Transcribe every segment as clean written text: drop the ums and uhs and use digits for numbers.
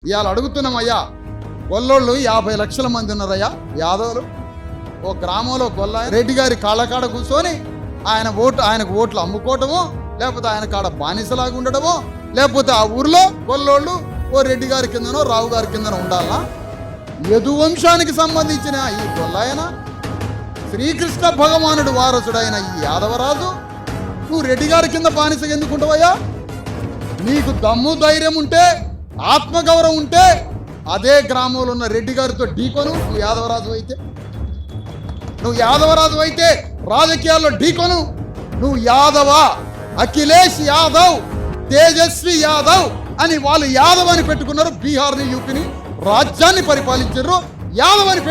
ఇవాళ అడుగుతున్నామయ్యా, గొల్లోళ్ళు 50 లక్షల మంది ఉన్నారయ్యా యాదవులు. ఓ గ్రామంలో గొల్ల రెడ్డి గారి కాళ్ళకాడ కూర్చొని ఆయనకు ఓట్లు అమ్ముకోవటమో, లేకపోతే ఆయన కాడ బానిసలాగా ఉండడమో, లేకపోతే ఆ ఊరిలో గొల్లోళ్ళు ఓ రెడ్డి గారి కిందనో రావు గారి కిందనో ఉండాలా? యదువంశానికి సంబంధించిన ఈ గొల్లాయన, శ్రీకృష్ణ భగవానుడు వారసుడైన ఈ యాదవరాజు, నువ్వు రెడ్డి గారి కింద బానిసగా ఎందుకుంటావయ్యా? నీకు దమ్ము ధైర్యం ఉంటే, ఆత్మగౌరవం ఉంటే అదే గ్రామంలో ఉన్న రెడ్డి గారితో ఢీకొను. నువ్వు యాదవరాజు అయితే రాజకీయాల్లో ఢీకొను. నువ్వు యాదవ, అఖిలేష్ యాదవ్, తేజస్వి యాదవ్ అని వాళ్ళు యాదవ్ అని పెట్టుకున్నారు. బీహార్ని, యూపీని రాజ్యాన్ని పరిపాలించారు, యాదవ్ అని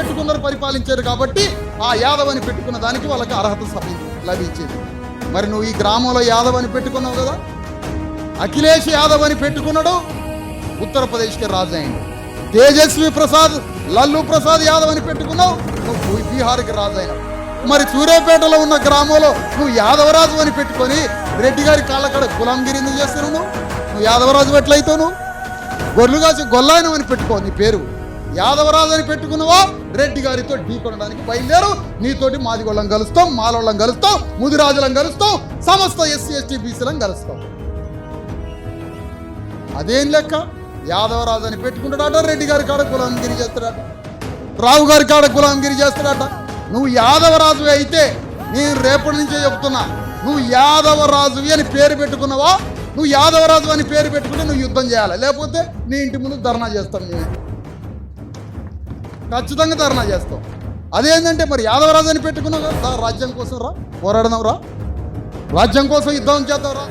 పరిపాలించారు. కాబట్టి ఆ యాదవ్ అని పెట్టుకున్న దానికి వాళ్ళకి అర్హత లభించేది. మరి నువ్వు ఈ గ్రామంలో యాదవ్ అని పెట్టుకున్నావు కదా. అఖిలేష్ యాదవ్ అని పెట్టుకున్నాడు, ఉత్తరప్రదేశ్కి రాజు అయింది. తేజస్వి ప్రసాద్, లల్లు ప్రసాద్ యాదవ్ అని పెట్టుకున్నావు, నువ్వు బీహార్కి రాజు అయినావు. మరి సూర్యాపేటలో ఉన్న గ్రామంలో నువ్వు యాదవరాజు అని పెట్టుకొని రెడ్డి గారి కాళ్ళకాడ గులాంగిరి ఎందుకు చేస్తున్నావు? నువ్వు యాదవరాజు ఎట్లయితావు? నువ్వు గొర్రెలుగాసి గొల్లాయనం అని పెట్టుకో. నీ పేరు యాదవరాజు అని పెట్టుకున్నావా? రెడ్డి గారితో ఢీకొనడానికి బయలుదేరు. నీతోటి మాదిగోళ్ళం కలుస్తాం, మాలోళ్ళం కలుస్తాం, ముదిరాజులం కలుస్తాం, సమస్త ఎస్సీ ఎస్టీ బీసీలం కలుస్తాం. అదేం లెక్క? యాదవరాజు అని పెట్టుకుంటాడట, రెడ్డి గారి కాడ గులాంగిరి చేస్తాడట, రావు గారి కాడ గులాంగిరి చేస్తాడట. నువ్వు యాదవరాజు అయితే నేను రేపటి నుంచే చెప్తున్నా, నువ్వు యాదవరాజువి అని పేరు పెట్టుకున్నావా? నువ్వు యాదవరాజు అని పేరు పెట్టుకుంటే నువ్వు యుద్ధం చేయాలి, లేకపోతే నీ ఇంటి ముందు ధర్నా చేస్తాం. నేను ఖచ్చితంగా ధర్నా చేస్తాం. అదేంటంటే మరి యాదవరాజు అని పెట్టుకున్నావు కదా, రాజ్యం కోసం రా, పోరాడదాం రా, రాజ్యం కోసం యుద్ధం చేద్దాం రా.